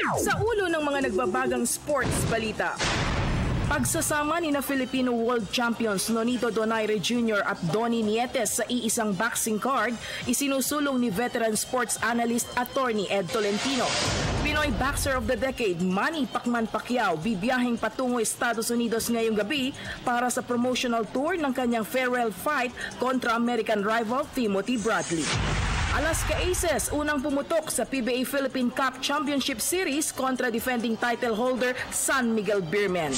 Sa ulo ng mga nagbabagang sports balita. Pagsasama ni na Filipino World Champions Nonito Donaire Jr. at Donnie Nietes sa iisang boxing card, isinusulong ni veteran sports analyst attorney Ed Tolentino. Pinoy Boxer of the Decade Manny Pacquiao bibiyaheng patungo Estados Unidos ngayong gabi para sa promotional tour ng kanyang farewell fight kontra American rival Timothy Bradley. Alaska Aces unang pumutok sa PBA Philippine Cup Championship Series kontra defending title holder San Miguel Beermen.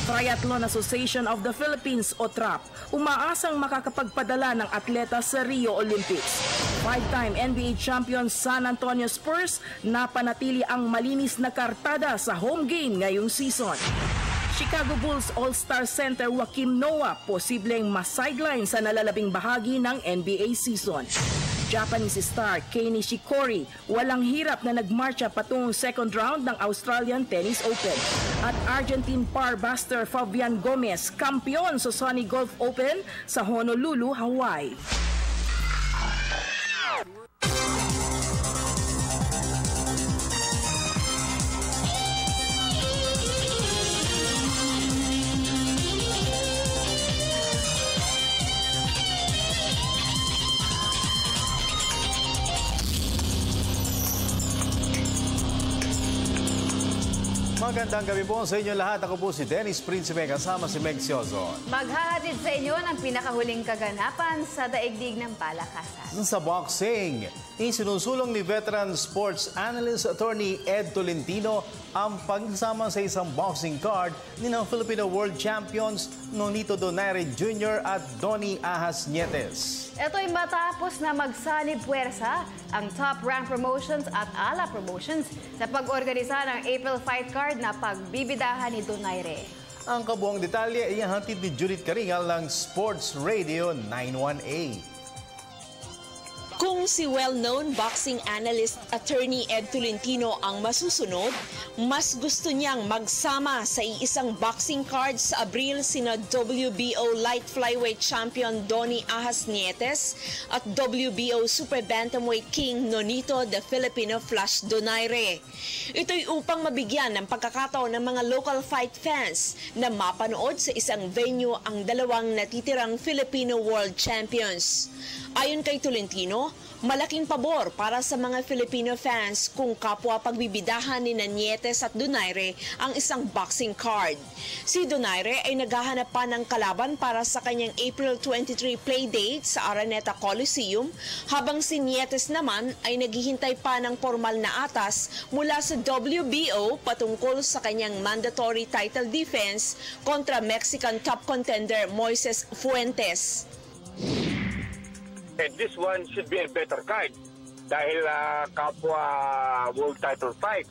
Triathlon Association of the Philippines o TRAP umaasang makakapagpadala ng atleta sa Rio Olympics. Five-time NBA champion San Antonio Spurs napanatili ang malinis na kartada sa home game ngayong season. Chicago Bulls All-Star Center Joakim Noah posibleng ma-sideline sa nalalabing bahagi ng NBA season. Japanese star Kei Nishikori walang hirap na nagmarcha patungong second round ng Australian Tennis Open. At Argentine par-buster Fabian Gomez kampiyon sa Sunny Golf Open sa Honolulu, Hawaii. Magandang gabi po sa inyo lahat. Ako po si Dennis Principe kasama si Meg Siozo. Maghahatid sa inyo ng pinakahuling kaganapan sa daigdig ng palakasan. Sa boxing, isinusulong ni veteran sports analyst attorney Ed Tolentino ang pagsama sa isang boxing card ni ng Filipino World Champions Nonito Donaire Jr. at Donnie Ahas Nietes. Ito'y matapos na magsanib puwersa ang Top Rank Promotions at Ala Promotions sa pag-organisa ng April Fight Card na pagbibidahan ni Donaire. Ang kabuang detalye ay hatid ni Judith Karingal ng Sports Radio 918. Kung si well-known boxing analyst attorney Ed Tolentino ang masusunod, mas gusto niyang magsama sa iisang boxing card sa Abril sina WBO Light Flyweight Champion Donnie Ahas Nietes at WBO Super Bantamweight King Nonito the Filipino Flash Donaire. Ito'y upang mabigyan ng pagkakataon ng mga local fight fans na mapanood sa isang venue ang dalawang natitirang Filipino World Champions. Ayon kay Tolentino, malaking pabor para sa mga Filipino fans kung kapwa pagbibidahan ni Nietes at Donaire ang isang boxing card. Si Donaire ay naghahanap pa ng kalaban para sa kanyang April 23 playdate sa Araneta Coliseum, habang si Nietes naman ay naghihintay pa ng formal na atas mula sa WBO patungkol sa kanyang mandatory title defense kontra Mexican top contender Moises Fuentes. And this one should be a better card dahil kapwa world title fight.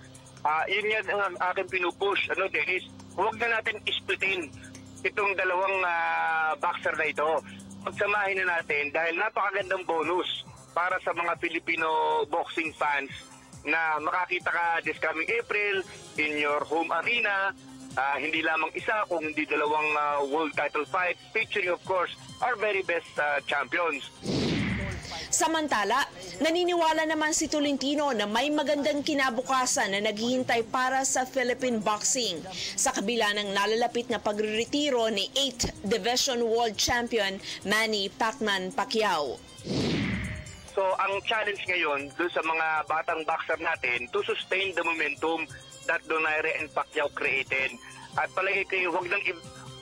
Yun yan ang aking pinupush, Dennis. Huwag na natin isplitin itong dalawang boxer na ito. Pagsamahin na natin dahil napakagandang bonus para sa mga Filipino boxing fans na makakita ka this coming April in your home arena. Hindi lamang isa, kung hindi dalawang world title fights featuring of course our very best champions. Samantala, naniniwala naman si Tolentino na may magandang kinabukasan na naghihintay para sa Philippine boxing sa kabila ng nalalapit na pagre-retiro ni 8th Division World Champion Manny Pacquiao. So ang challenge ngayon doon sa mga batang boxer natin to sustain the momentum that Donaire and Pacquiao created. At palagi kayo, huwag nang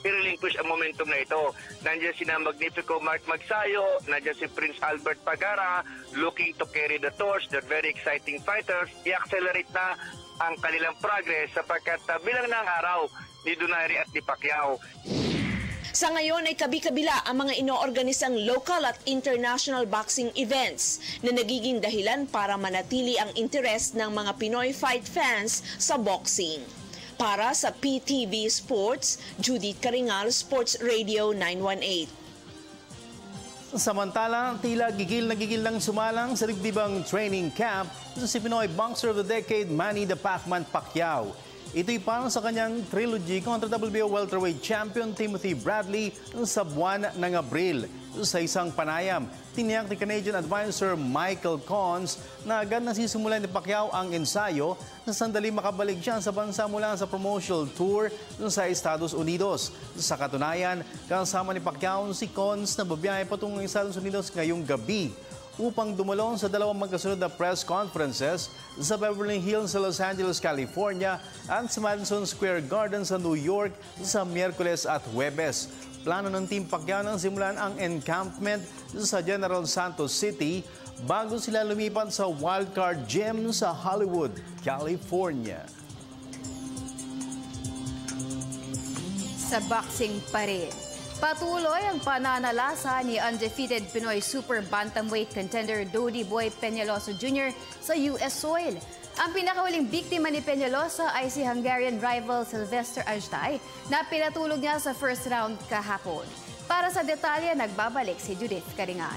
i-relinquish ang momentum na ito. Nandiyan sina Magnifico Mark Magsayo, nandiyan si Prince Albert Pagara, looking to carry the torch. They're very exciting fighters. I-accelerate na ang kanilang progress sapagkat bilang na ang araw ni Donaire at ni Pacquiao. Sa ngayon ay kabi-kabila ang mga inoorganisang local at international boxing events na nagiging dahilan para manatili ang interes ng mga Pinoy fight fans sa boxing. Para sa PTV Sports, Judith Karingal, Sports Radio 918. Samantala, tila gigil na gigil lang sumalang sa dibdibang training camp sa si Pinoy Boxer of the Decade Manny the Pacman Pacquiao. Ito'y para sa kanyang trilogy kontra WBO welterweight champion Timothy Bradley sa buwan ng Abril. Sa isang panayam, tiniyak ni Canadian advisor Michael Cons na agad nasisimulan ni Pacquiao ang ensayo na sandali makabalik siya sa bansa mula sa promotional tour sa Estados Unidos. Sa katunayan, kasama ni Pacquiao si Cons na babiyahe patungong Estados Unidos ngayong gabi upang dumulong sa dalawang magkasunod na press conferences sa Beverly Hills sa Los Angeles, California at sa Madison Square Garden sa New York sa Miyerkules at Huwebes. Plano ng Team Pacquiao nang simulan ang encampment sa General Santos City bago sila lumipat sa Wildcard Gym sa Hollywood, California. Sa boxing pa rin, patuloy ang pananalasa ni undefeated Pinoy super bantamweight contender Dodi Boy Peñalosa Jr. sa US soil. Ang pinakahuling biktima ni Peñalosa ay si Hungarian rival Sylvester Ajtai na pinatulog niya sa first round kahapon. Para sa detalye, nagbabalik si Judith Karingan.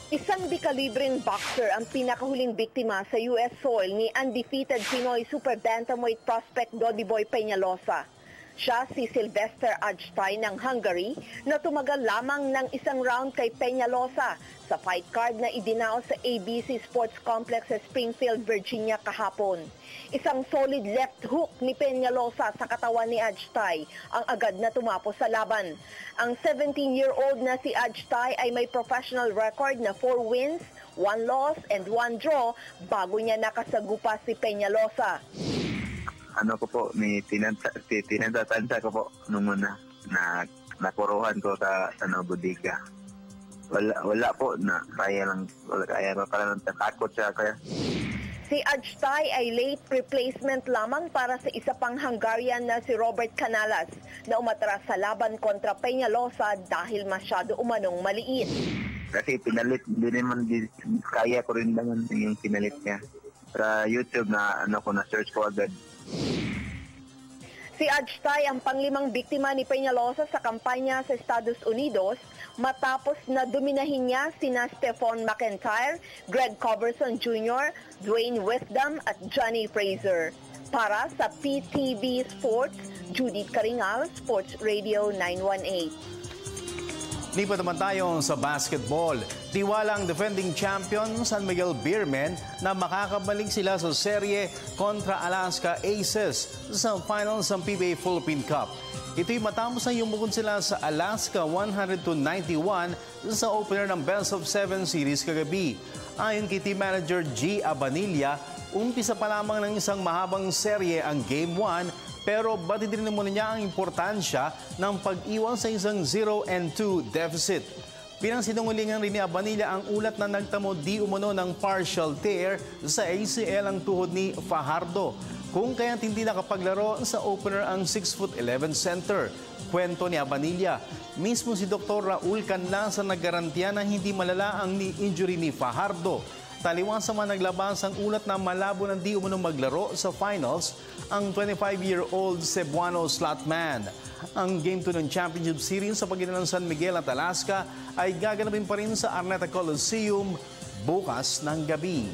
Isang dekalibreng boxer ang pinakahuling biktima sa US soil ni undefeated Pinoy super bantamweight prospect Dodi Boy Peñalosa. Siya si Sylvester Ajtai ng Hungary na tumagal lamang ng isang round kay Peñalosa sa fight card na idinaos sa ABC Sports Complex sa Springfield, Virginia kahapon. Isang solid left hook ni Peñalosa sa katawan ni Ajtai ang agad na tumapos sa laban. Ang 17-year-old na si Ajtai ay may professional record na 4 wins, 1 loss and 1 draw bago niya nakasagupa si Peñalosa. Ano ko po, may tinatansya ko po nung muna na nakuruhan ko sa bodega. Wala po na kaya pa pala nang tatakot siya kaya. Si Ajtai ay late replacement lamang para sa isa pang Hungarian na si Robert Canales na umatras sa laban kontra Peñalosa dahil masyado umanong maliit. Kasi pinalit, hindi naman kaya ko rin naman yung pinalit niya. Sa YouTube na na-search ko agad. Si Ajtai ang panglimang biktima ni Peñalosa sa kampanya sa Estados Unidos matapos na dominahin niya sina Stephon McIntyre, Greg Coverson Jr., Dwayne Wisdom at Johnny Fraser. Para sa PTV Sports, Judith Karingal, Sports Radio 918. Lipat naman tayo sa basketball. Tiwalang defending champion San Miguel Beermen na makakabalik sila sa serye kontra Alaska Aces sa finals ng PBA Philippine Cup. Ito'y matapos na yumukod sila sa Alaska 100-91 sa opener ng Best of 7 series kagabi. Ayon kay team manager G. Abanilla, umpisa pa lamang ng isang mahabang serye ang Game 1 pero batid rin muna niya ang importansya ng pag-iwan sa isang 0-2 deficit. Pinansinungalingan rin ni Abanilla ang ulat na nagtamo di umano ng partial tear sa ACL ang tuhod ni Fajardo, kung kaya't hindi nakapaglaro sa opener ang 6'11" center. Kwento ni Abanilla, mismo si Dr. Raul Canlas ang naggarantiya na hindi malala ang injury ni Fajardo. Taliwas sa mga naglabas ang ulat na malabo ng di umano maglaro sa finals ang 25-year-old Cebuano slotman. Ang Game 2 ng Championship Series sa pagitan ng San Miguel at Alaska ay gaganapin pa rin sa Araneta Coliseum bukas ng gabi.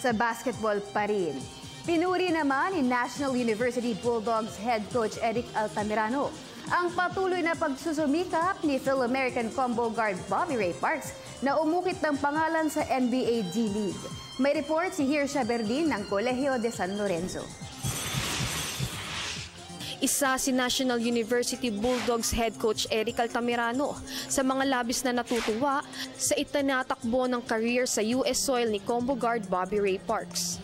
Sa basketball pa rin, pinuri naman ni National University Bulldogs head coach Eric Altamirano ang patuloy na pagsusumikap ni Phil-American combo guard Bobby Ray Parks na umukit ng pangalan sa NBA D-League. May report si Hirsha Berdin ng Colegio de San Lorenzo. Isa si National University Bulldogs head coach Eric Altamirano sa mga labis na natutuwa sa itinatakbo ng career sa US soil ni combo guard Bobby Ray Parks.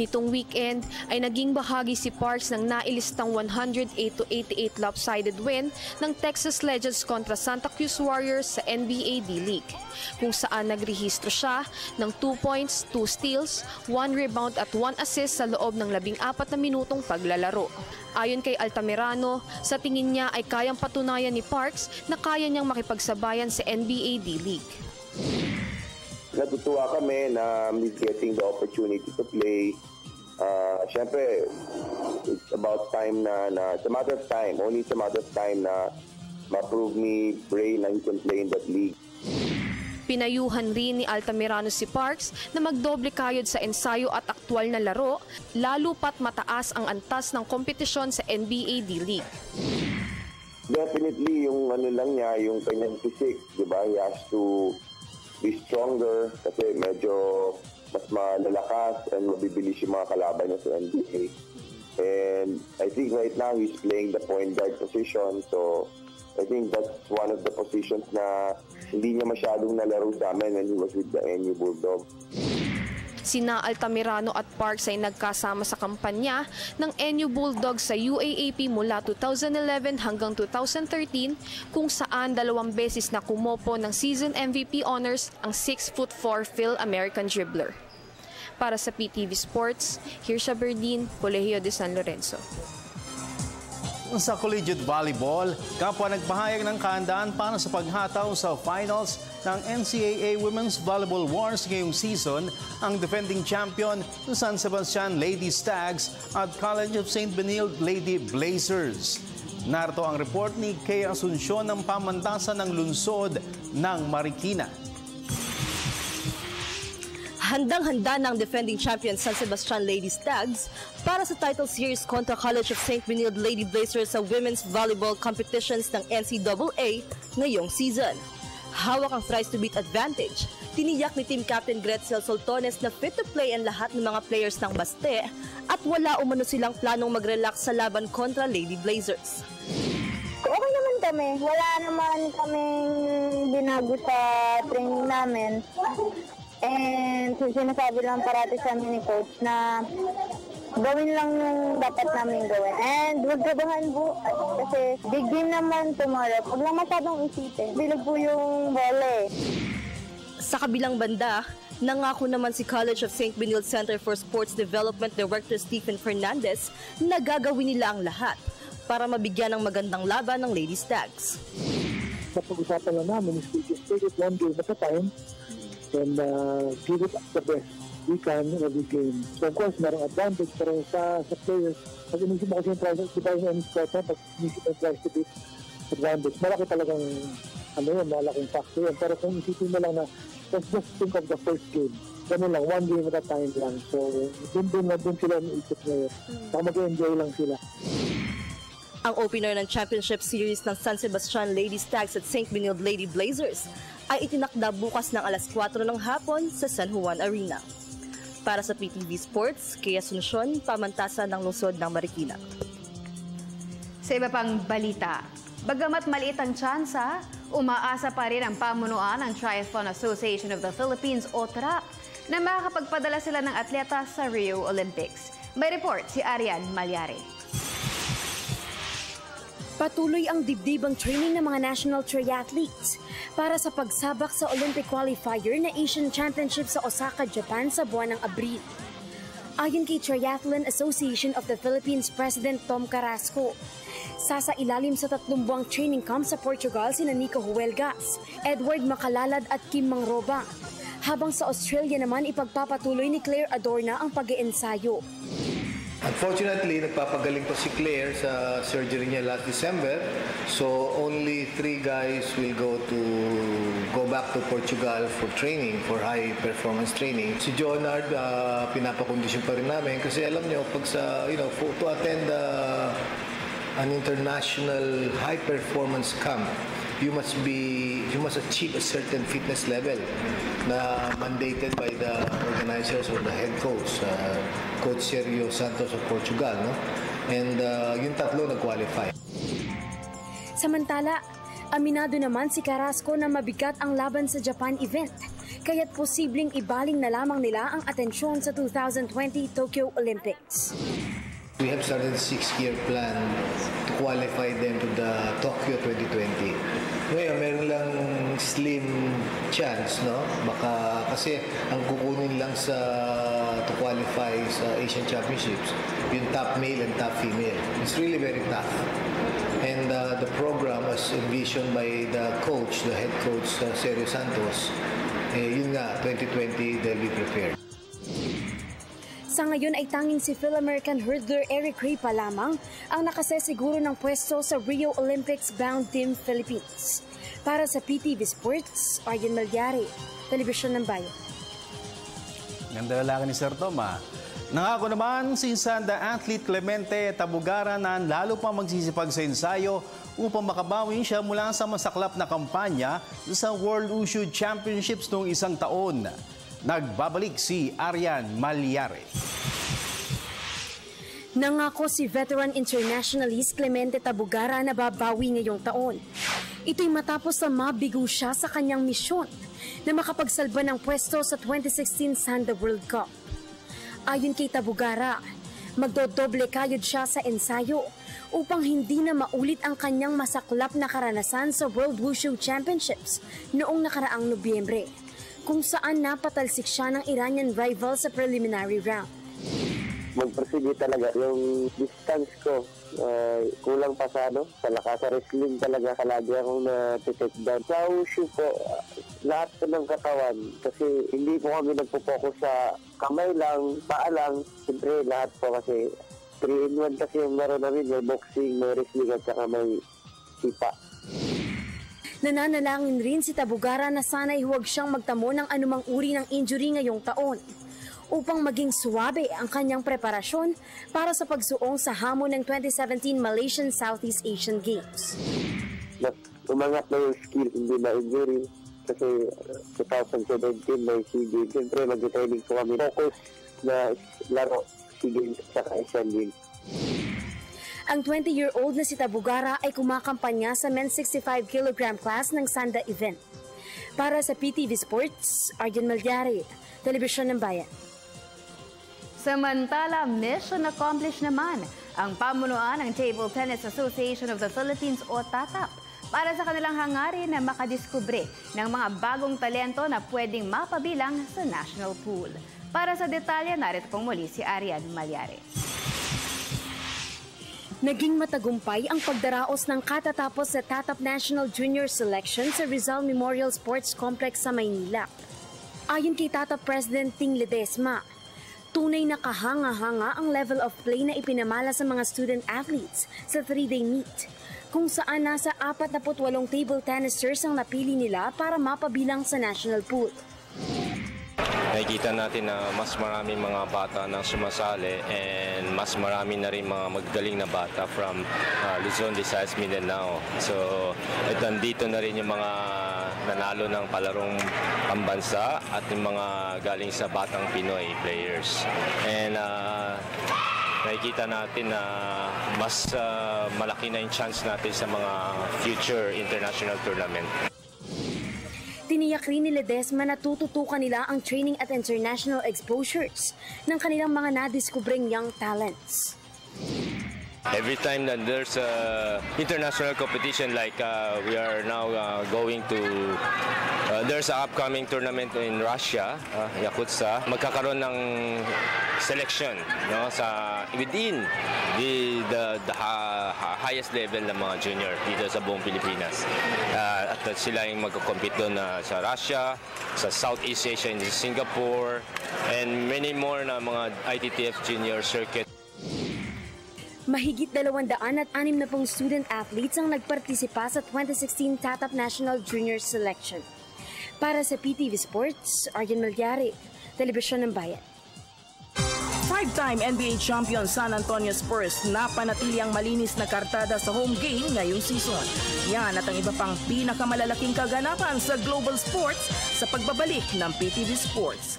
Nitong weekend ay naging bahagi si Parks ng nailistang 108-88 lopsided win ng Texas Legends kontra Santa Cruz Warriors sa NBA D-League, kung saan nagrehistro siya ng 2 points, 2 steals, 1 rebound at 1 assist sa loob ng 14 na minutong paglalaro. Ayon kay Altamirano, sa tingin niya ay kayang patunayan ni Parks na kaya niyang makipagsabayan sa NBA D-League. Natutuwa kami na he's getting the opportunity to play. Siyempre, it's about time it's a matter of time. Only it's a matter of time na ma-prove ni Ray na he can play in that league. Pinayuhan rin ni Altamirano si Parks na magdoble kayod sa ensayo at aktwal na laro, lalo pat mataas ang antas ng kompetisyon sa NBA D-League. Definitely, yung lang niya, yung kanyang physique, di ba? He has to be stronger kasi medyo mas malalakas and mabibilis yung mga kalaban niya sa NBA. And I think right now he's playing the point guard position, so I think that's one of the positions na hindi niya masyadong nalaro sa amin when he was with the NU Bulldogs. Sina Altamirano at Parks ay nagkasama sa kampanya ng NU Bulldogs sa UAAP mula 2011 hanggang 2013 kung saan 2 beses na kumopo ng season MVP honors ang 6'4" Phil American dribbler. Para sa PTV Sports, Hirsha Berdin, Colegio de San Lorenzo. Sa collegiate volleyball, kapwa nagpahayag ng kahandaan para sa paghataw sa finals ng NCAA Women's Volleyball Wars ngayong season ang defending champion ng San Sebastian Lady Stags at College of St. Benilde Lady Blazers. Narito ang report ni Kay Asuncion ng pamantasan ng lungsod ng Marikina. Handang-handa ng defending champion San Sebastian Lady Stags para sa title series kontra College of St. Benilde Lady Blazers sa women's volleyball competitions ng NCAA ngayong season. Hawak ang thrice to beat advantage. Tiniyak ni team captain Gretzel Soltones na fit to play ang lahat ng mga players ng Baste at wala umano silang planong mag-relax sa laban kontra Lady Blazers. Okay naman kami. Wala naman kaming binago sa training namin. And sinasabi lang parati sa amin ni coach na gawin lang yung dapat namin gawin. And huwag trabahan po kasi big game naman tomorrow. Huwag lang masyadong isipin. Bilog po yung bola. Sa kabilang banda, nangako naman si College of St. Benilde Center for Sports Development Director Stephen Fernandez na gagawin nila ang lahat para mabigyan ng magandang laban ng Lady Stags. Sa pag-usapan lang namin is we just take it one game at a time and give it the best we can every game. So of course, merong advantage pero sa players, pag inisip mo kasi yung price, di ba yung sport na, pag inisip yung price to beat advantage, malaki talagang malaking factor yun. Pero kung isipin mo lang na, let's just think of the first game. Ganun lang, one game at a time lang. So, dun sila naisip ngayon. Saka mag-enjoy lang sila. Ang opener ng championship series ng San Sebastian Lady Stags at St. Benilde Lady Blazers ay itinakda bukas ng alas 4 ng hapon sa San Juan Arena. Para sa PTV Sports, Kay Asuncion, pamantasan ng lungsod ng Marikina. Sa iba pang balita, bagamat maliit ang tsansa, umaasa pa rin ang pamunuan ng Triathlon Association of the Philippines o TRAP na makakapagpadala sila ng atleta sa Rio Olympics. May report si Arian Malyari. Patuloy ang dibdibang training ng mga national triathletes para sa pagsabak sa Olympic qualifier na Asian Championship sa Osaka, Japan sa buwan ng Abril. Ayon kay Triathlon Association of the Philippines President Tom Carrasco, sasailalim sa 3 buwang training camp sa Portugal sina Nico Huelgas, Edward Macalalad at Kim Mangroba, habang sa Australia naman ipagpapatuloy ni Claire Adorna ang pag-iensayo. Unfortunately, nagpapagaling po si Claire sa surgery niya last December. So, only 3 guys will go back to Portugal for training, for high performance training. Si Jonard, pinapakondisyon pa rin namin kasi alam niyo, pag sa, to attend an international high performance camp, you must achieve a certain fitness level na mandated by the organizers or the head coach, Coach Sergio Santos of Portugal, no? And yung 3 nag-qualify. Samantala, aminado naman si Carrasco na mabigat ang laban sa Japan event, kaya't posibleng ibaling na lamang nila ang atensyon sa 2020 Tokyo Olympics. We have started a 6-year plan to qualify them to the Tokyo 2020. Ngayon, meron lang slim chance, no? Baka kasi ang kukunin lang to qualify sa Asian Championships, yung top male and top female. It's really very tough. And the program as envisioned by the coach, the head coach, Sergio Santos, yun nga, 2020, they'll be prepared. Sa ngayon ay tanging si Phil-American hurdler Eric Ray pa lamang ang nakasesiguro ng pwesto sa Rio Olympics bound Team Philippines. Para sa PTV Sports, Arjen Malyari, Telebisyon ng Bayan. Ganda lalaki ni Sir Tom, Nangako naman si Sanda athlete Clemente Tabugara na lalo pa magsisipag sa ensayo upang makabawi siya mula sa masaklap na kampanya sa World Wushu Championships noong isang taon. Nagbabalik si Arjen Malyari. Nangako si veteran internationalist Clemente Tabugara na babawi ngayong taon. Ito'y matapos na mabigo siya sa kanyang misyon na makapagsalba ng pwesto sa 2016 Sanda World Cup. Ayon kay Tabugara, magdodoble kayod siya sa ensayo upang hindi na maulit ang kanyang masaklap na karanasan sa World Wushu Championships noong nakaraang Nobyembre, kung saan napatalsik siya ng Iranian rival sa preliminary round. Magprosige talaga yung distance ko. Kulang pa sa lakas sa wrestling talaga kalagi akong na-take down. Sa Wushu po, lahat po ng katawan kasi hindi po kami nagpo-focus sa kamay lang, paa lang. Siyempre lahat po kasi 3-in-1 kasi yung meron namin, may boxing, may wrestling at saka may sipa. Nananalangin rin si Tabugara na sana'y huwag siyang magtamo ng anumang uri ng injury ngayong taon upang maging suwabe ang kanyang preparasyon para sa pagsuong sa hamon ng 2017 Malaysian Southeast Asian Games. Umangat na yung skill, hindi na injury. Kasi 2017 may SEA Games. Siyempre mag-training po kami. Focus na laro SEA Games at Asian Games. Ang 20-year-old na si Tabugara ay kumakampanya sa men's 65 kg class ng Sanda event. Para sa PTV Sports, Arjen Malyari, Telebisyon ng Bayan. Samantala, mission accomplished naman ang pamunuan ng Table Tennis Association of the Philippines o TATAP para sa kanilang hangarin na makadiskubre ng mga bagong talento na pwedeng mapabilang sa national pool. Para sa detalye, narito pong muli si Arjen Malyari. Naging matagumpay ang pagdaraos ng katatapos sa TATAP National Junior Selection sa Rizal Memorial Sports Complex sa Maynila. Ayon kay TATAP President Ting Ledesma, tunay na kahanga-hanga ang level of play na ipinamala sa mga student athletes sa 3-day meet, kung saan nasa 48 table tennissers ang napili nila para mapabilang sa national pool. Nakikita natin na mas maraming mga bata na sumasali and mas marami na rin mga magagaling na bata from Luzon, Visayas, Mindanao. So, nandito na rin yung mga nanalo ng palarong pambansa at yung mga galing sa Batang Pinoy players. And nakikita natin na mas malaki na yung chance natin sa mga future international tournament. Tiniyak rin ni Ledesma na tututukan nila ang training at international exposures ng kanilang mga nadiskubreng young talents. Every time that there's a international competition like we are now going to, there's an upcoming tournament in Russia, Yakutsk, magkakaroon ng selection sa within the highest level ng mga junior dito sa buong Pilipinas. At sila yung magko-compete doon sa Russia, sa Southeast Asia, in Singapore, and many more na mga ITTF junior circuit. Mahigit 260 student athletes ang nagpartisipa sa 2016 TATAP National Junior Selection. Para sa PTV Sports, Arjen Malyari, Telebisyon ng Bayan. 5-time NBA champion San Antonio Spurs napanatili ang malinis na kartada sa home game ngayong season. Yan at ang iba pang pinakamalalaking kaganapan sa global sports sa pagbabalik ng PTV Sports.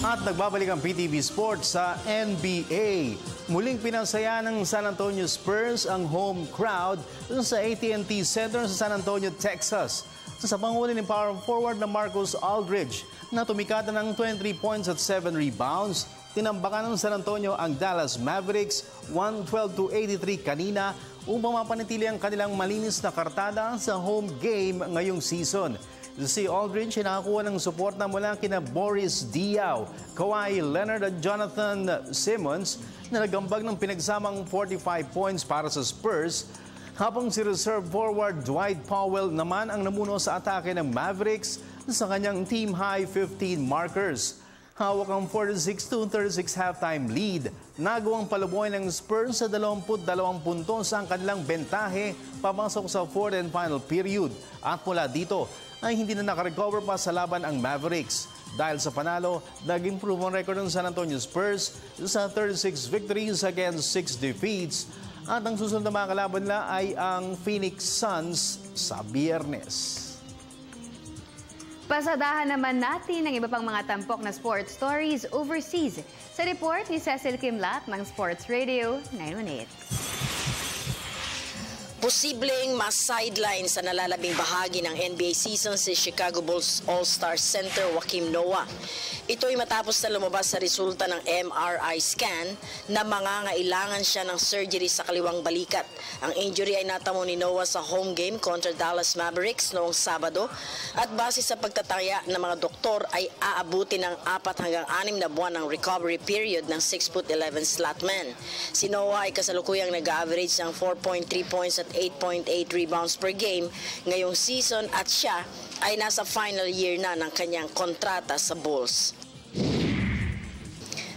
At nagbabalik ang PTV Sports sa NBA. Muling pinansaya ng San Antonio Spurs ang home crowd sa AT&T Center sa San Antonio, Texas. Sa pangunan ni power forward na Marcus Aldridge na tumikata ng 23 points at 7 rebounds. Tinambakan ng San Antonio ang Dallas Mavericks 112-83 kanina upang mapanatili ang kanilang malinis na kartada sa home game ngayong season. Si Aldridge nakakuha ng suporta mula kina Boris Diaw, Kawhi Leonard at Jonathan Simmons na nagambag ng pinagsamang 45 points para sa Spurs, Habang si reserve forward Dwight Powell naman ang namuno sa atake ng Mavericks sa kanyang team-high 15 markers. Hawak ang 46-36 halftime lead. Nagawang paluboy ng Spurs sa 22 puntos ang kanilang bentahe papasok sa fourth and final period. At mula dito ay hindi na nakarecover pa sa laban ang Mavericks. Dahil sa panalo, nag-improve ang record ng San Antonio Spurs sa 36 victories against 6 defeats. At ang susunod na mga kalaban nila ay ang Phoenix Suns sa Biyernes. Pasadahan naman natin ang iba pang mga tampok na sports stories overseas. Sa report ni Cecil Kimlat ng Sports Radio 918. Posibleng mas-sideline sa nalalabing bahagi ng NBA season si Chicago Bulls All-Star Center Joakim Noah. Ito'y matapos na lumabas sa resulta ng MRI scan na mangangailangan siya ng surgery sa kaliwang balikat. Ang injury ay natamo ni Noah sa home game kontra Dallas Mavericks noong Sabado at base sa pagtataya ng mga doktor ay aabuti ng 4 hanggang 6 na buwan ng recovery period ng 6'11" slot man. Si Noah ay kasalukuyang nag-average ng 4.3 points at 8.8 rebounds per game ngayong season at siya ay nasa final year na ng kanyang kontrata sa Bulls.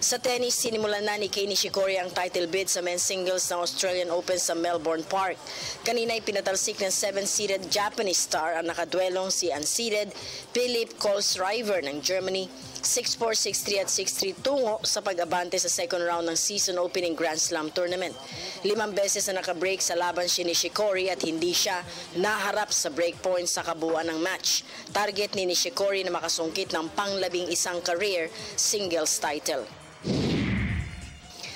Sa tennis, sinimulan na ni Kei Nishikori ang title bid sa men's singles ng Australian Open sa Melbourne Park. Kanina ay pinatalsik ng 7-seeded Japanese star ang nakadwelong si unseeded Philip Kohlschreiber ng Germany 6-4, 6-3 at 6-3 tungo sa pag-abante sa second round ng season opening Grand Slam tournament. 5 beses na nakabreak sa laban si Nishikori at hindi siya naharap sa break point sa kabuuan ng match. Target ni Nishikori na makasungkit ng pang-11 career singles title.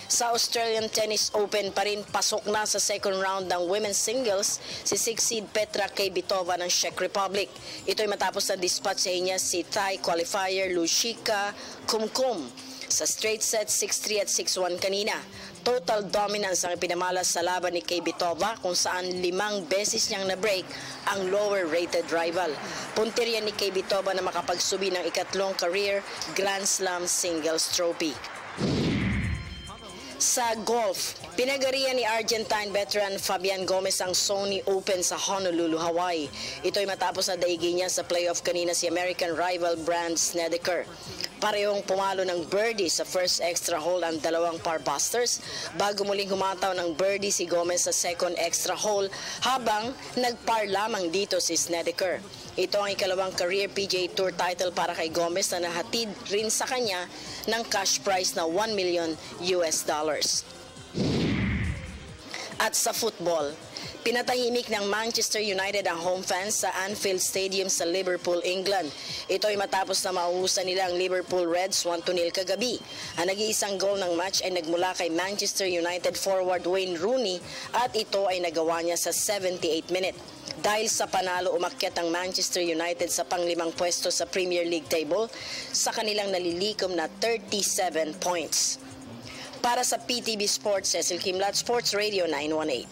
Sa Australian Tennis Open pa rin pasok na sa second round ng women's singles si 6-seed Petra Kvitova ng Czech Republic. Ito'y matapos na dispatchahin niya si Thai qualifier Lushika Kumkum sa straight set 6-3 at 6-1 kanina. Total dominance ang ipinamalas sa laban ni Kvitova kung saan 5 beses niyang na-break ang lower-rated rival. Punteriya ni Kvitova na makapagsubi ng ikatlong career Grand Slam singles trophy. Sa golf, pinagarian ni Argentine veteran Fabian Gomez ang Sony Open sa Honolulu, Hawaii. Ito'y matapos na daigin niya sa playoff kanina si American rival Brandt Snedeker. Parehong pumalo ng birdie sa first extra hole ang dalawang par busters bago muling humataw ng birdie si Gomez sa second extra hole habang nagpar lamang dito si Snedeker. Ito ang ikalawang career PGA Tour title para kay Gomez na nahatid rin sa kanya ng cash prize na $1 million. At sa football, pinatahimik ng Manchester United ang home fans sa Anfield Stadium sa Liverpool, England. Ito ay matapos na mauhusan nila ang Liverpool Reds 1-0 kagabi. Ang nag-iisang goal ng match ay nagmula kay Manchester United forward Wayne Rooney at ito ay nagawa niya sa 78 minute. Dahil sa panalo, umakyat ang Manchester United sa pang-5 pwesto sa Premier League table sa kanilang nalilikom na 37 points. Para sa PTV Sports, Cecil Kimlat, Sports Radio 918.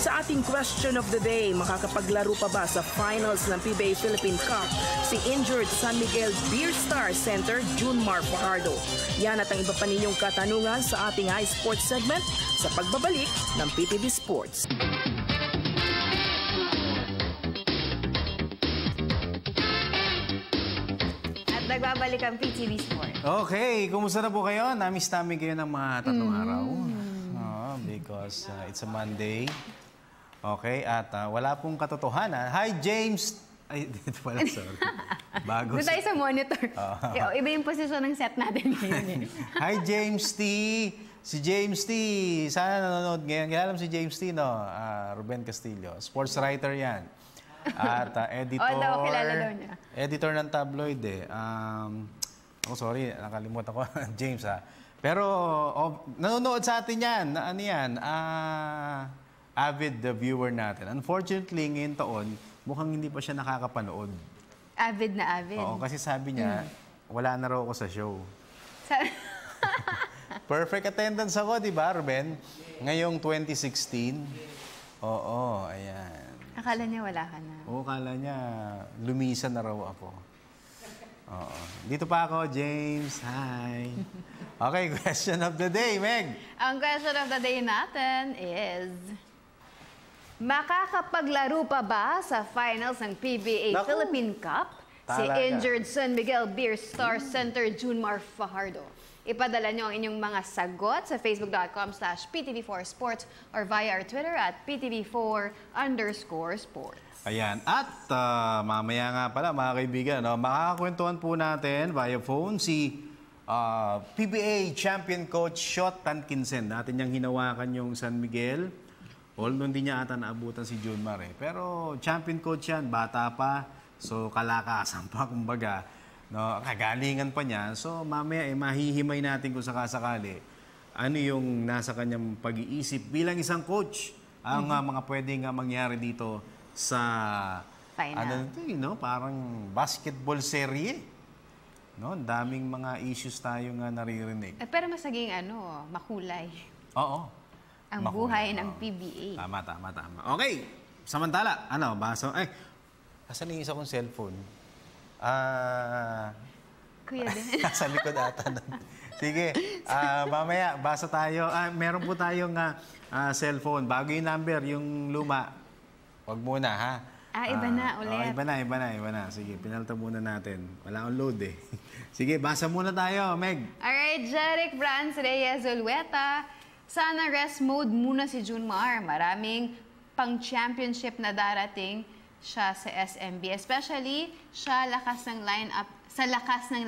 Sa ating question of the day, makakapaglaro pa ba sa finals ng PBA Philippine Cup si injured San Miguel Beer Star Center Junmar Fajardo? Yan at ang iba pa ninyong katanungan sa ating iSports segment sa pagbabalik ng PTV Sports. Nagbabalik ang PTV Sport. Okay, kumusta na po kayo? Namiss namin kayo ng mga tatlong araw. Because it's a Monday. Okay, at wala pong katotohanan. Hi, James! Ay, dito pala, sorry. Bago. Doon tayo sa monitor. Iba yung posisyon ng set natin ngayon. Hi, James T! Si James T. Sana nanonood ngayon. Kilala mo si James T, no? Ruben Castillo. Sports writer yan. At editor, kilala daw niya. Editor ng tabloid sorry, nakalimutan ko. James Pero nanonood sa atin yan. Ano yan? Avid viewer natin. Unfortunately, ngayon taon, mukhang hindi pa siya nakakapanood. Avid na avid? Oo, kasi sabi niya, wala na raw ako sa show. Perfect attendance ako, di ba, Ruben? Ngayong 2016. Oo, ayan. Akala niya wala ka na. Oo, akala niya lumisan na raw ako. Oo. Dito pa ako, James. Hi. Okay, question of the day, Meg. Ang question of the day natin is, Makakapaglaro pa ba sa finals ng PBA Naku. Philippine Cup si Talaga. injured San Miguel Beer star center Junmar Fajardo? Ipadala nyo ang inyong mga sagot sa facebook.com/PTV4Sports or via our Twitter at PTV4_sports. Ayan. At mamaya nga pala, mga kaibigan, no, makakakwentuhan po natin via phone si PBA champion coach Shot Tankinsen. Natin niyang hinawakan yung San Miguel. Although hindi niya ata naabutan si Junmar eh. Pero champion coach yan, bata pa. So kalakasan pa, kumbaga. No, kagalingan pa niya. So mamaya mahihimay natin kung sakasakali ano yung nasa kanyang pag-iisip bilang isang coach. Ang mga pwedeng mangyari dito sa Final. parang basketball serye. No, daming mga issues tayo nga naririnig. Pero mas naging makulay. Oo. Ang buhay ng PBA. Tama. Okay. Samantala, basa. Asan yung isa kong cellphone? Kuya din. Sa likod ata. Sige, mamaya, basa tayo. Meron po tayong cellphone. Bago yung number, yung luma. Huwag muna, ha? Iba na ulit. Iba na. Sige, pinalta muna natin. Wala akong load eh. Sige, basa muna tayo, Meg. Alright, Jeric Franz Reyes Olweta. Sana rest mode muna si Junmar. Maraming pang-championship na darating siya sa SMB. Especially, sa lakas ng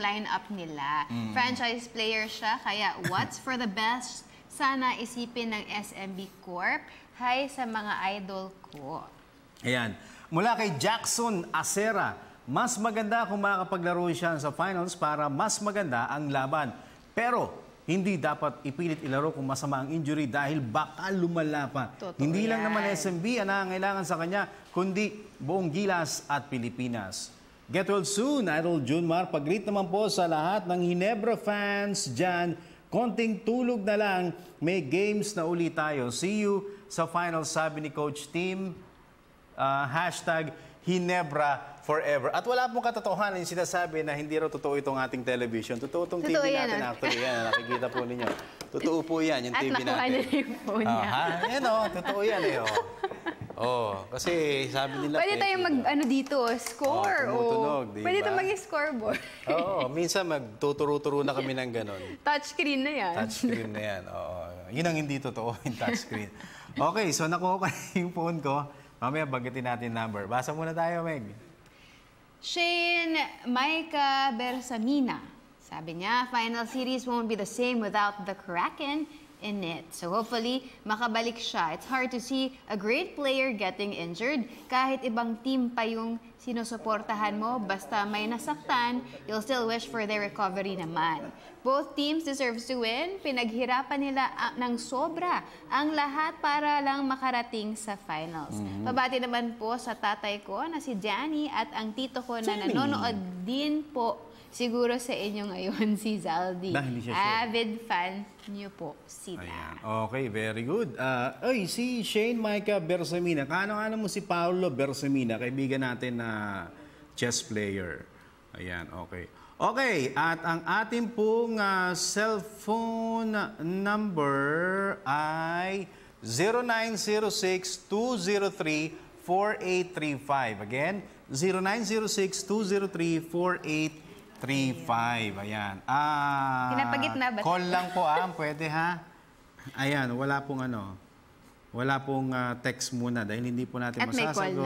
lineup nila. Franchise player siya, kaya what's for the best? Sana isipin ng SMB Corp. Hi sa mga idol ko. Ayan. Mula kay Jackson Acera, mas maganda kung makakapaglaro siya sa finals para mas maganda ang laban. Pero hindi dapat ipilit ilaro kung masama ang injury dahil baka lumala pa. Hindi lang naman SMB ang nangangailangan sa kanya, kundi buong Gilas at Pilipinas. Get well soon, Idol Junmar. Pag-greet naman po sa lahat ng Ginebra fans dyan. Konting tulog na lang, may games na ulit tayo. See you sa final, sabi ni Coach Team. #Ginebra forever. At wala pong katotohanan yung sinasabi na hindi raw totoo itong ating television. Totoo itong TV natin actually. Yan, nakikita po ninyo. Totoo po yan, yung TV natin. At nakuha niya yung phone niya. Totoo yan eh. Kasi sabi nila... Pwede tayong dito, score. Tumutunog, diba? Pwede tayong mag-scoreboard. Minsan magtuturo-turo na kami ng ganon. Touchscreen na yan. Touchscreen na yan, Yun ang hindi totoo, yung touchscreen. Okay, so nakuha ko yung phone ko. Mamaya bagitin natin number. Basa muna tayo, Meg. Shane Maika Bersamina. Sabi niya, final series won't be the same without the Kraken in it. So hopefully, makabalik siya. It's hard to see a great player getting injured. Kahit ibang team pa yung sinusuportahan mo, basta may nasaktan, you'll still wish for their recovery naman. Both teams deserves to win. Pinaghirapan nila ng sobra ang lahat para lang makarating sa finals. Pabati naman po sa tatay ko na si Danny at ang tito ko na nanonood din po siguro sa inyo ngayon, si Zaldi. Avid fan niyo po sila. Ayan. Okay, very good. Si Shane Maika Bersamina. Kaano-ano mo si Paolo Bersamina, kaibigan natin na chess player. Ayan, okay. Okay, at ang ating pong cellphone number ay 0906-203-4835. Again, 0906-203-4835. Ayan. Pinapagitna ba? Call lang po pwede ha. Ayan, wala pong text muna dahil hindi po natin at masasagot. At may call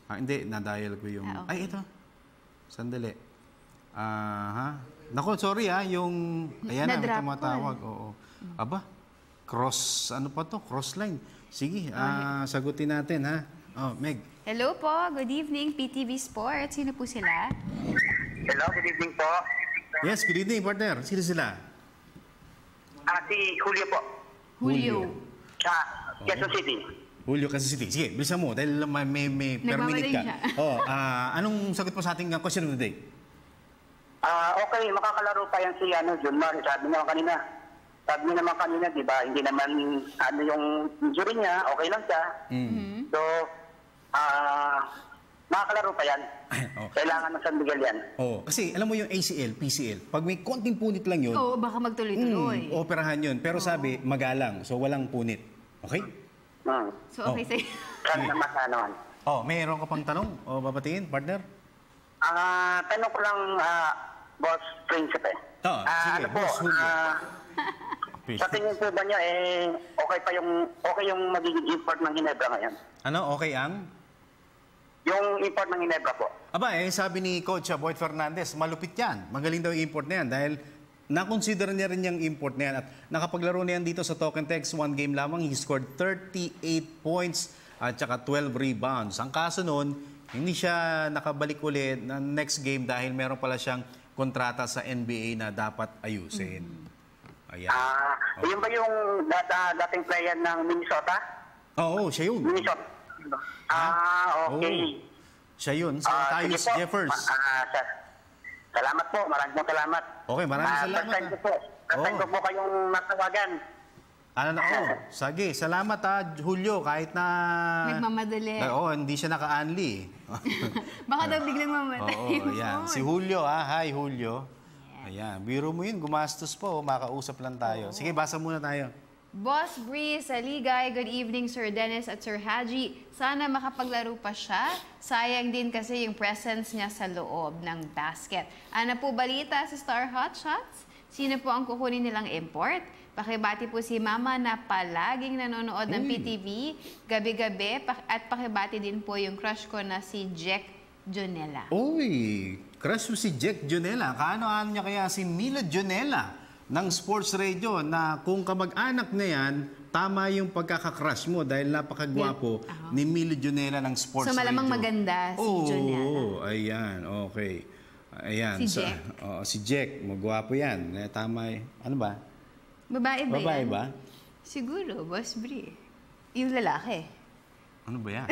na. Hindi, nadial ko yung... Okay. Ay, ito. Sandali. Naku, sorry yung... Ayan na, may tumatawag. Oo. Aba, cross line. Sige, sagutin natin ha. Meg. Hello po, good evening, PTV Sports. Sino po sila? Hello, good evening po. Yes, good evening, partner. Sino sila? Si Julio po. Julio. Quezon City. Julio, Quezon City. Sige, bilisan mo dahil may per minute ka. Anong sagot mo sa ating question of the day? Okay, makakalaro pa yan si Junmar. Sabi naman kanina, di ba, hindi naman yung injury niya, okay lang siya. So, makakalaro pa yan. Kailangan ng San Miguel yan. Kasi alam mo yung ACL, PCL, pag may konting punit lang yun, baka magtuloy-tuloy. operahan yun. Pero sabi, magalang. So, walang punit. Okay? So, okay sa'yo. Saan naman naman? Mayroon ka pang tanong o babatiin, partner? Tanong ko lang, Boss Prinsipe. Sige, Boss Julio. Sa tingin po ba niya, okay yung magiging import ng Ginebra ngayon? Ano, okay ang? Yung import ng Ginebra po. Sabi ni Coach Boyd Fernandez, malupit yan. Magaling daw yung import na yan dahil na-consider niya rin yung import na yan at nakapaglaro na yan dito sa Token Text. 1 game lamang, he scored 38 points at saka 12 rebounds. Ang kaso nun, hindi siya nakabalik ulit ng next game dahil meron pala siyang kontrata sa NBA na dapat ayusin. Ayan. Yun ba yung dating player ng Minnesota? Oo, siya yun. Minnesota. Okay. Siya yun, sa Tyus Jeffers. Salamat po, maraming salamat. Okay, maraming salamat. First time ko po kayong matawagan. Sige, salamat Julio, kahit na... Nagmamadali. Hindi siya naka-anli. Baka daw biglang mamatay. Ayan. Si Julio, Hi, Julio. Ayan, biro mo yun, gumastos po, makausap lang tayo. Sige, basa muna tayo. Boss Bree, Saligay, good evening Sir Dennis at Sir Haji. Sana makapaglaro pa siya. Sayang din kasi yung presence niya sa loob ng basket. Ano po balita sa Star Hotshots? Sino po ang kukunin nilang import? Pakibati po si Mama na palaging nanonood ng PTV gabi-gabi at pakibati din po yung crush ko na si Jack Jonella. Crush mo si Jack Jonella. Kaano-ano niya kaya si Mila Jonella ng Sports Radio na kung kamag-anak na yan, tama yung pagkakakrush mo dahil napakagwapo ni Mila Jonella ng Sports Radio. So malamang maganda si Jonella. Ayan, okay. Ayan. Si Jack. Si Jack, magwapo yan. Tama ano ba? Babae ba Babae yan? ba? Siguro, Boss Bree. Yung lalaki. Ano ba yan?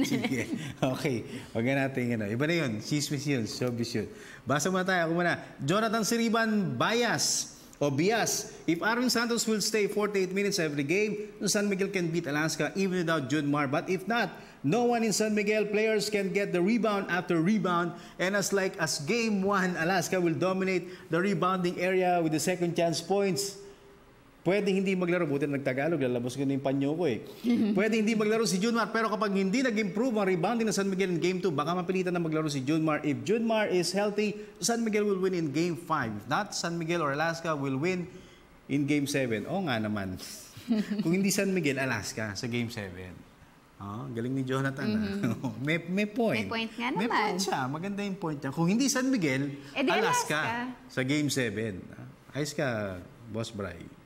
Sige. Okay. Huwag natin iba na yun. Chismis yun. Showbiz yun. Basa muna tayo. Ako muna. Jonathan Siriban Bias. If Aaron Santos will stay 48 minutes every game, San Miguel can beat Alaska even without Junmar. But if not, no one in San Miguel players can get the rebound after rebound. And as game 1, Alaska will dominate the rebounding area with the second chance points. Pwede hindi maglaro, buti nagtagalog, lalabas ko na yung panyo ko Pwede hindi maglaro si Junmar, pero kapag hindi nag-improve ang rebounding ng San Miguel in Game 2, baka mapilitan na maglaro si Junmar. If Junmar is healthy, San Miguel will win in Game 5. If not, San Miguel or Alaska will win in Game 7. Oo nga naman. Kung hindi San Miguel, Alaska sa Game 7. Galing ni Jonathan. May point. May point nga naman. May point siya. Maganda yung point niya. Kung hindi San Miguel, Alaska sa Game 7. Ayos ka, Boss Bray.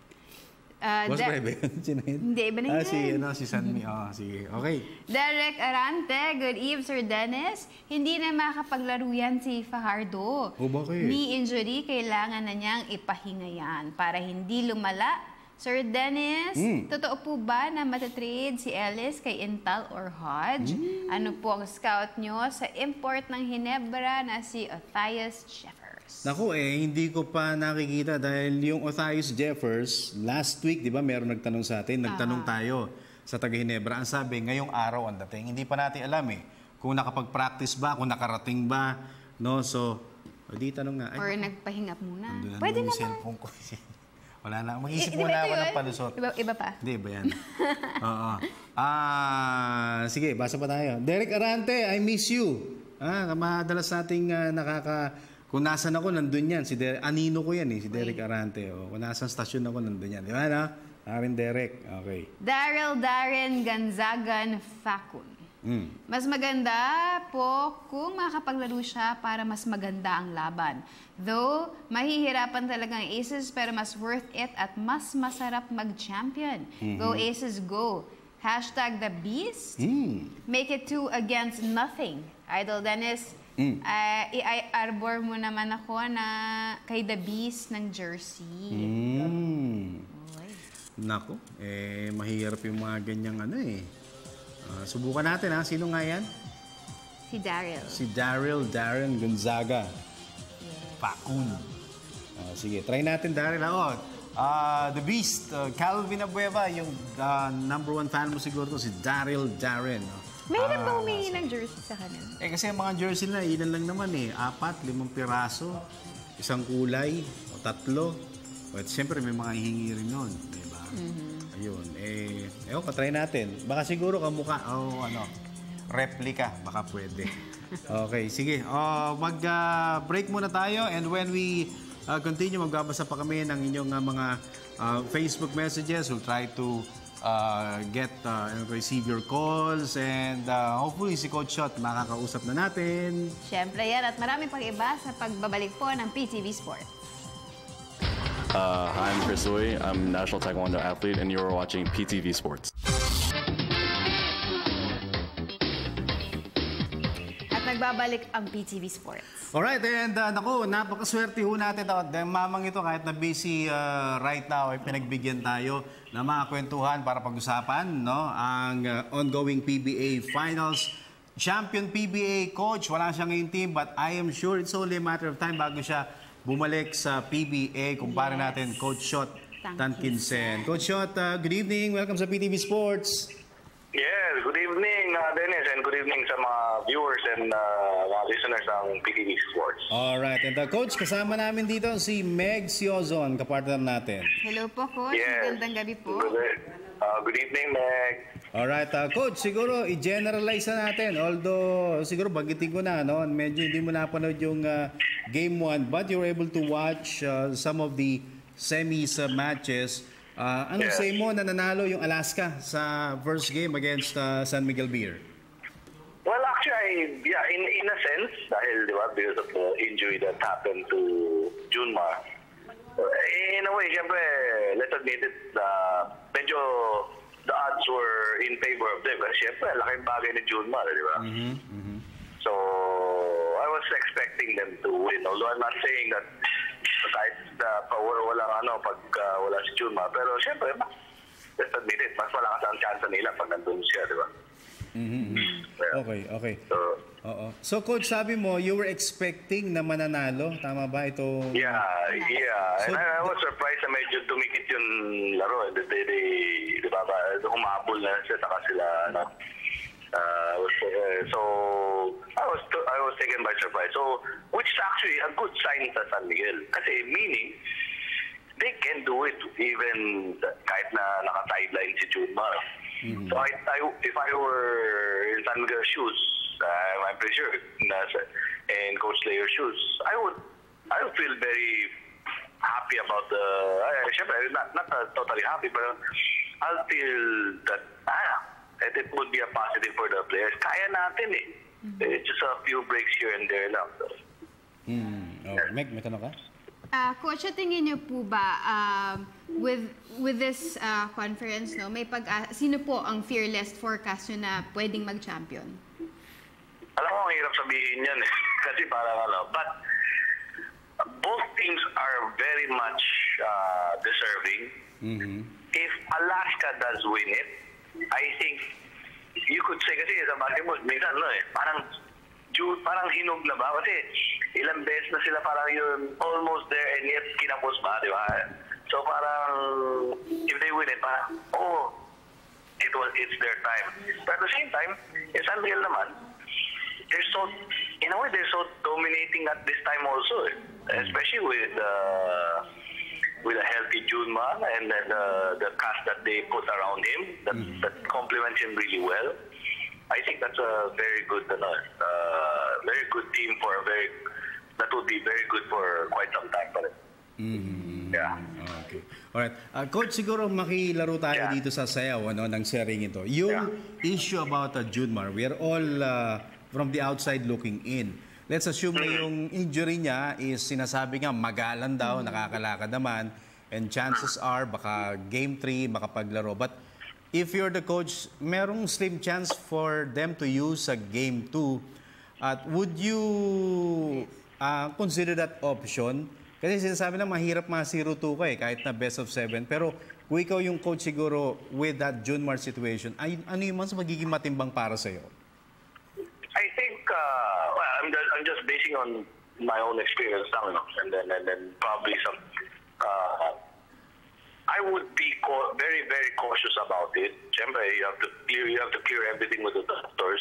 Boss Bray ba yun? Hindi, iba na yun. Si Sanmi. Sige. Okay. Derek Arante, good eve, Sir Dennis. Hindi na makapaglaro yan si Fajardo. Bakit? Knee injury, kailangan na niyang ipahinga yan para hindi lumala. Sir Dennis, totoo po ba na matatrade si Ellis kay Intal or Hodge? Ano po ang scout nyo sa import ng Ginebra na si Othais Jeffers? Naku hindi ko pa nakikita dahil yung Othais Jeffers, last week, di ba, meron nagtanong sa atin, nagtanong tayo sa taga Ginebra. Ang sabi, ngayong araw ang dating. Hindi pa natin alam kung nakapag-practice ba, kung nakarating ba, no? So, di tanong nga. Or nagpahinga muna. Pwede naman. Cellphone ko. Wala na. Mag-isip muna ako ng palusot. Iba pa? Hindi, iba yan. Sige, basa pa tayo. Derek Arante, I miss you. Madalas nating kung nasan ako, nandun yan. Anino ko yan si Derek Arante. Kung nasan stasyon ako, nandun yan. Di ba na? Arin Derek. Okay. Darren Gonzagan Facun. Mas maganda po kung makapaglaro siya para mas maganda ang laban. Though, mahihirapan talaga ang Aces pero mas worth it at mas masarap mag-champion. Go Aces, go! Hashtag the Beast. Make it 2 against nothing. Idol Dennis, i-arbor mo naman ako na kay The Beast ng jersey. Nako, mahirap yung mga ganyang subukan natin Sino nga yan? Si Daryl. Si Darren Gonzaga. Facun. Sige, try natin Daryl. The Beast, Calvin Abueva, yung number 1 fan mo siguro to, si Darren. Mahirap ba humingi ng jersey sa kanila? Kasi ang mga jersey na, ilan lang naman 4, 5 piraso, isang kulay, o 3. At siyempre may mga hihingi rin nun, diba? Ayun. Try natin. Baka siguro kamukha o replica. Baka pwede. Okay, sige. Mag-break muna tayo and when we continue, magbabasa pa kami ng inyong mga Facebook messages. We'll try to receive your calls and hopefully si Coach Shot makakausap na natin. Siyempre yan at marami pang iba sa pagbabalik po ng PTV Sports. I'm Chris Uy. I'm a national taekwondo athlete and you're watching PTV Sports. Nagbabalik ang PTV Sports. Alright, and napakaswerte ho natin. Mamang ito, kahit na busy right now, ay pinagbigyan tayo na mga kwentuhan para pag-usapan ang ongoing PBA Finals. Champion PBA coach, wala siya ngayong team, but I am sure it's only a matter of time bago siya bumalik sa PBA. Kumpara natin, Coach Shot Tankinsen. Coach Shot, good evening. Welcome sa PTV Sports. Yes, good evening, Dennis, and good evening sa mga viewers and mga listeners ng PTV Sports. Alright, and Coach, kasama namin dito si Meg Siozon, kapartner natin. Hello po, Coach. Yes. Magandang gabi po. Good evening, Meg. Alright, Coach, siguro i-generalize na natin. Although, siguro bagitin ko na, medyo hindi mo napanood yung Game 1, but you were able to watch some of the semis matches. Anong say mo na nanalo yung Alaska sa first game against San Miguel Beer? Well, actually, in a sense, dahil because of the injury that happened to Junmar, in a way, syempre, let's admit it, medyo the odds were in favor of them. Kasi syempre, laking bagay ni Junmar, di ba? So, I was expecting them to win. Although I'm not saying that kahit pag wala si Junmar. Pero syempre, let's admit it, mas malakas ang chance nila pag nandun siya, di ba? Okay. So, Coach, sabi mo, you were expecting na mananalo. Tama ba ito? Yeah. And I was surprised na medyo dumikit yung laro. Di ba, humabol na siya, saka sila, so I was taken by surprise. So, which is actually a good sign sa San Miguel. Kasi meaning, they can do it even kahit na naka-sideline si Junmar. So if I were in San Miguel's shoes, I'm pretty sure, in Coach Layer's shoes, I would feel very happy about syempre, not totally happy, but I'll feel that it would be a positive for the players. Kaya natin eh. It's just a few breaks here and there lang. So. Meg, may tanong ka? Coach, tingin niyo po ba with this conference, sino po ang fearless forecast nyo na pwedeng mag-champion? Alam mo, ang hirap sabihin yan eh. Kasi parang but both teams are very much deserving. If Alaska does win it, I think you could say, kasi sa basketball, minsan parang hinog na ba? Kasi ilang beses na sila parang yun almost there and yet kinapos ba, di ba? So parang if they win it, parang it's their time. But at the same time, San Miguel naman, in a way they're so dominating at this time also, especially with a healthy Junmar and then the cast that they put around him that complements him really well. I think that's a very good team that would be very good for quite some time. Yeah. Okay. Alright. Coach, siguro makilaro tayo dito sa sayaw ng sharing ito. Yung issue about Junmar, we are all from the outside looking in. Let's assume na yung injury niya is sinasabi nga magalan daw, nakakalakad naman, and chances are baka game 3 makapaglaro. But if you're the coach, merong slim chance for them to use a game 2. At would you consider that option? Kasi sinasabi na mahirap ma-0-2 ka kahit na best of 7. Pero kung ikaw yung coach siguro with that Junmar situation, ano yung mas magiging matimbang para sa'yo? I think, I'm just basing on my own experience now, and then probably some. I would be very, very cautious about it. Siyempre, you have to clear everything with the doctors.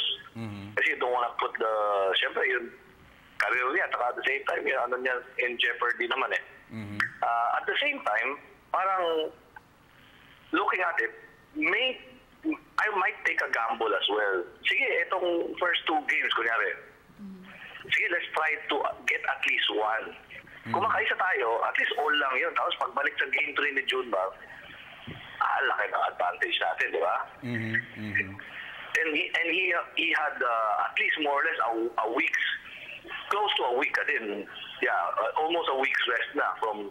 Kasi you don't want to put siyempre, yung career niya, at the same time, niya in jeopardy naman eh. At the same time, parang looking at it, I might take a gamble as well. Sige, itong first 2 games, kunyari, sige, let's try to get at least 1. Kung makaisa tayo, at least all lang yun. Tapos pagbalik sa game 3 ni Junmar, laki ng advantage natin, di ba? And he had at least more or less a week's, close to a week, almost a week's rest na from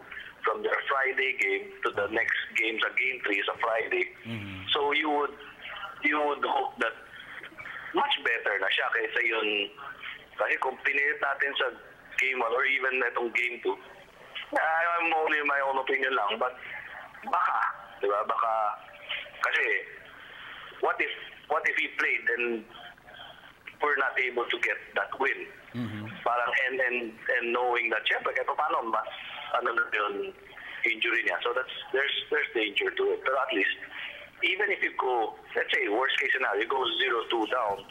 their Friday game to the next game. Sa game 3 is a Friday. So you would hope that much better na siya kaysa yun. Kasi kung pinilit natin sa game 1 or even itong game 2, I'm only my own opinion lang, but baka, di ba? Baka, kasi what if he played and we're not able to get that win? Parang and knowing that, syempre, kahit paano, mas ano na yun, injury niya. So there's danger to it. Pero at least, even if you go, let's say, worst case scenario, you go 0-2 down,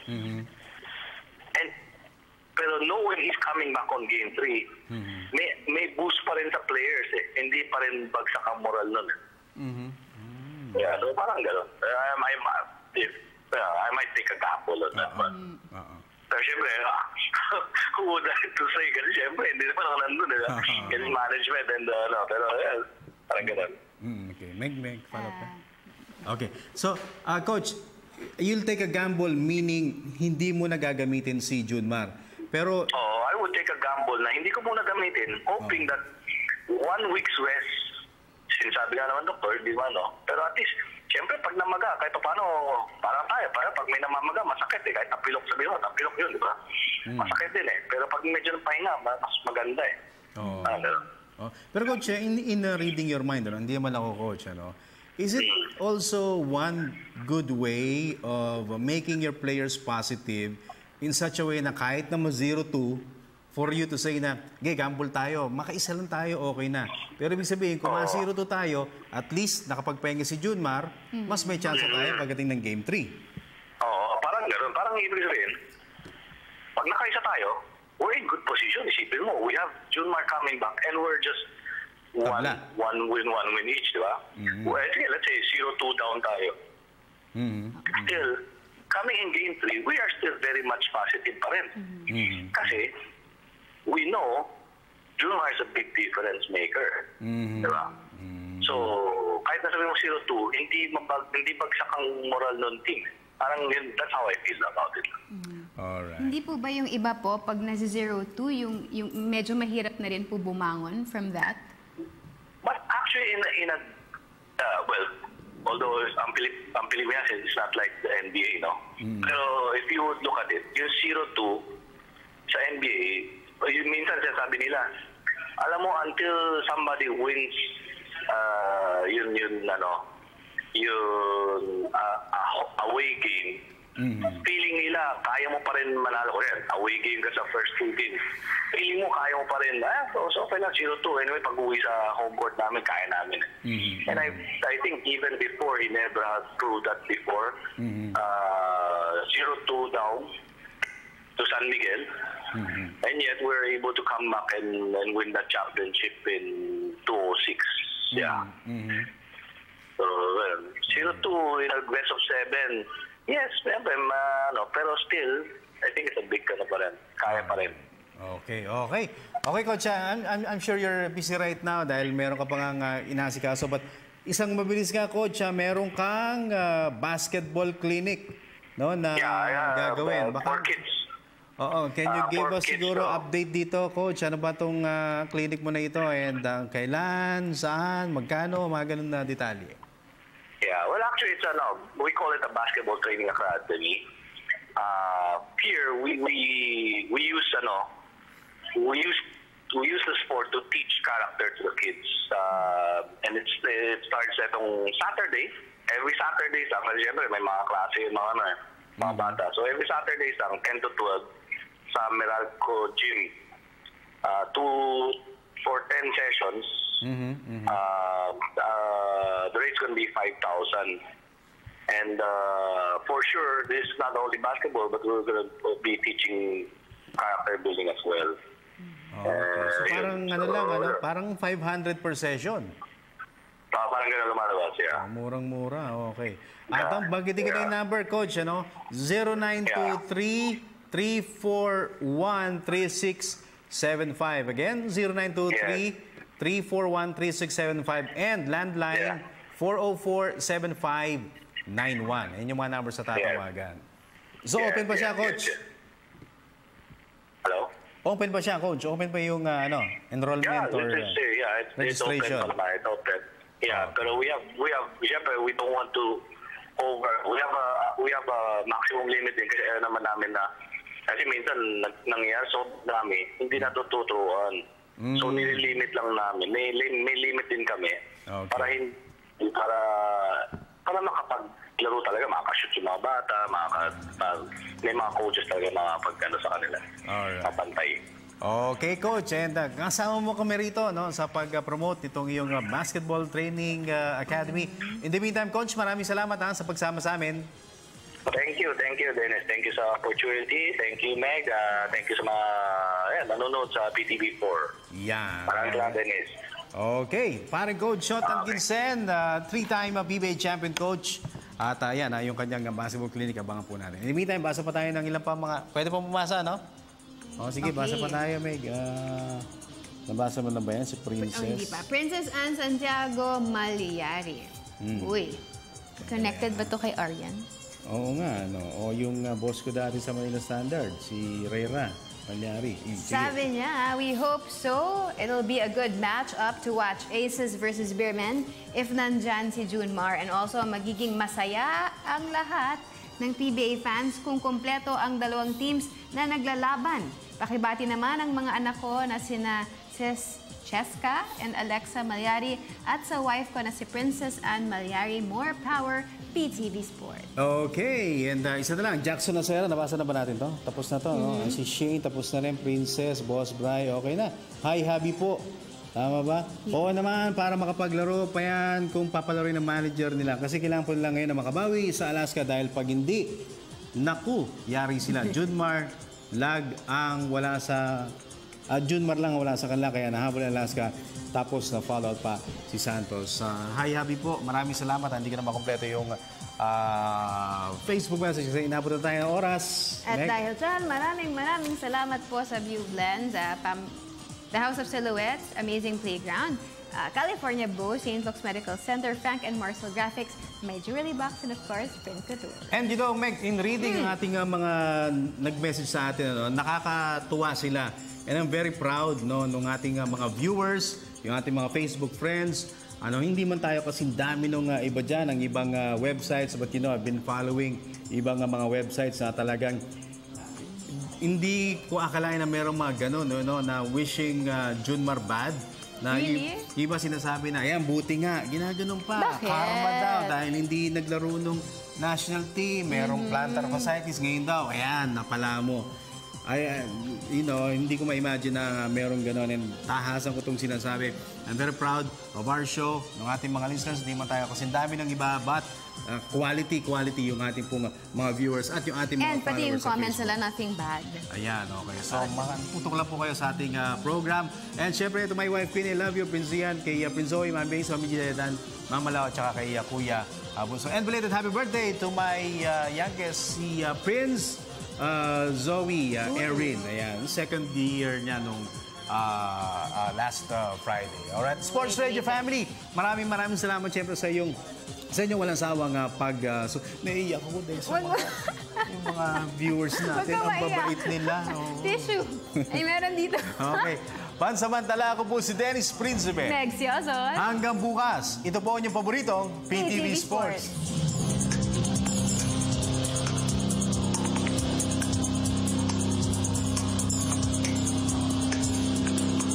pero knowing he's coming back on game 3, may boost pa rin sa players eh. Hindi pa rin bagsak ang moral nun. Yeah, so parang gano'n. I might take a gamble on that one. Pero syempre, who would like to say? Kasi syempre, hindi naman ako nandun. Kasi management and pero parang gano'n. Okay, Meg, follow up. Okay, so Coach, you'll take a gamble meaning hindi mo na gagamitin si Junmar. Pero I would take a gamble na hindi ko muna gamitin, hoping that 1 week's rest, sinasabi nga naman doktor, di ba, no? Pero at least, siyempre, pag namaga, kahit paano, parang pag may namamaga, masakit eh. Kahit napilok sabihin mo, napilok yun, di ba? Masakit din eh. Pero pag medyo pahinga, mas maganda eh. Pero Coach, in reading your mind, hindi naman ako Coach, is it also one good way of making your players positive in such a way na kahit na 0-2, for you to say na, gamble tayo, makaisa lang tayo, okay na. Pero ibig sabihin, kung 0-2 tayo, at least nakapagpahinga si Junmar, mas may chance tayo pagdating ng game 3. Parang gano'n. Parang ibig sabihin, pag nakaisa tayo, we're in good position. Isipin mo, we have Junmar coming back and we're just one win each, di ba? Well, let's say 0-2 down tayo. Still, coming in game 3, we are still very much positive pa rin. Kasi, we know Junmar is a big difference maker. Diba? So, kahit nasabi mo 0-2, hindi bagsak ang moral ng team. Parang yun, that's how I feel about it. Alright. Hindi po ba yung iba po, pag nasa 0-2, yung medyo mahirap na rin po bumangon from that? But actually, well, although ang Pilipinas is not like the NBA, no? Pero if you would look at it, yung 0-2 sa NBA, yung minsan sabi nila, alam mo, until somebody wins yung away game, feeling nila, kaya mo pa rin manalo. Away game ka sa first 2 games. Feeling mo, kaya mo pa rin, so okay lang, 0-2. Anyway, pag-uwi sa home court namin, kaya namin. And I think even before, he never had proved that before. 0-2 down to San Miguel. And yet, we're able to come back and win the championship in 2006. Yeah. So, 0-2 in a best of 7. Yes, pero still, I think it's a big pa rin. Kaya pa rin. Okay, Coach, I'm sure you're busy right now dahil meron ka pang inasikaso. But isang mabilis nga, Coach, meron kang basketball clinic na gagawin. For kids. Can you give us siguro update dito, Coach? Ano ba itong clinic mo na ito? And kailan, saan, magkano, mga ganun na detalye? Yeah, well actually it's we call it a basketball training academy. Here we use the sport to teach character to the kids. And it starts etong Saturday. Every Saturday kasi siyempre may mga klase mga bata. So every Saturday 10 to 12 sa Meralco Gym. For 10 sessions. The rate's going to be 5,000. And for sure, this is not only basketball, but we're going to be teaching character building as well. So parang parang 500 per session. Parang ganun lumalabas, yeah. Murang-mura, okay. At ang bagitin kita yung number, Coach, ano? 0923-341-3675. Again, 0923-341-3675. And landline, 404-7591. Yan yung mga number sa tatawagan. So, open pa siya, Coach? Hello? Open pa siya, Coach? Open pa yung enrollment or registration? It's open. Yeah, pero siyempre, we don't want to we have a maximum limit din kasi naman namin na kasi minsan nangyayari so dami hindi natututuan. So nililimit lang namin. May limit din kami para makapaglaro talaga, makakashoot yung mga bata, may mga coaches talaga makapagkano sa kanila. Mapantay. Okay, Coach. And kasama mo kami rito sa pag-promote itong iyong basketball training academy. In the meantime, Coach, maraming salamat sa pagsama sa amin. Thank you, Dennis. Thank you sa opportunity. Thank you, Meg. Thank you sa mga nanonood sa PTV4. Yan. Maraming salamat, Dennis. Okay. Parang Coach Shotan Ginsen, 3-time PBA champion coach. At yan, yung kanyang basketball clinic, abangan po natin. In the meantime, basa pa tayo ng ilang pa mga... Pwede pa pumasa, no? Sige, basa pa tayo, Meg. Nabasa mo na ba yan si Princess? Hindi pa. Princess Anne Santiago Malyari. Uy, connected ba to kay Arian? Oo nga, no. O yung boss ko dati sa Manila Standard, si Reyra Malyari. Sabi niya, we hope so. It'll be a good match-up to watch Aces versus Beermen if nandyan si Junmar. And also, magiging masaya ang lahat ng PBA fans kung kumpleto ang dalawang teams na naglalaban. Pakibati naman ang mga anak ko na sina Cheska and Alexa Malyari at sa wife ko na si Princess Anne Malyari. More power, PTV Sport. Okay, and isa na lang, Jackson Nasera, nabasa na ba natin to? Tapos na to, no? Si Shane, tapos na rin, Princess, Boss Bry, okay na. Hi, Habi po. Tama ba? Oo naman, para makapaglaro pa yan kung papalaroin ng manager nila. Kasi kailangan po nila ngayon na makabawi sa Alaska dahil pag hindi, naku, yari sila. Junmar Lag ang wala sa... Junmar lang wala sa kanila, kaya nahabol ang Alaska. Tapos na follow pa si Santos. Hi, Habi po. Maraming salamat. Hindi ko na makompleto yung Facebook message kasi inabot na tayo ng oras. At dahil dyan, maraming salamat po sa View Blends, The House of Silhouettes, Amazing Playground, California Beau, St. Luke's Medical Center, Frank and Marcel Graphics, My Jewelry Box, and of course, Print Couture. And you know, Meg, in reading ang ating mga nag-message sa atin, nakakatuwa sila. And I'm very proud nung ating mga viewers, yung ating mga Facebook friends. Hindi man tayo kasing dami nung iba dyan, ang ibang websites. But you know, I've been following ibang mga websites na talagang hindi ko akalain na merong mga ganun, na wishing Junmar bad. Na really? Iba sinasabi na, ayan, buti nga, ginaganon pa. Bakit? Karma daw, dahil hindi naglaro nung national team, merong plantar fasciitis, ngayon daw, ayan, napala mo. Hindi ko ma-imagine na merong gano'n. And tahasan ko itong sinasabi. I'm very proud of our show, ng ating mga listeners. Hindi man tayo kasi dami ng iba, but quality yung ating pong mga viewers at yung ating mga followers. And pati yung comments nila, nothing bad. Ayan, okay. So, tutok lang po kayo sa ating program. And syempre, ito my wife, Queen, I love you, Prince Ian, kay Prince Zoe, Ma'am Base, Ma'am Giledan, Mama Lao, at saka kay Kuya Bunso. And belated happy birthday to my youngest, si Prince Zoe Erin. Ayan, second year niya nung last Friday. Alright, Sports Radio family, maraming salamat siyempre sa inyong walang sawang naiiyak ako din sa yung mga viewers natin. Ang babait nila. Tissue. Ay, meron dito. Okay. Pansamantala, ako po si Dennis Principe. Meg Siozon. Hanggang bukas, ito po ang inyong paboritong PTV Sports.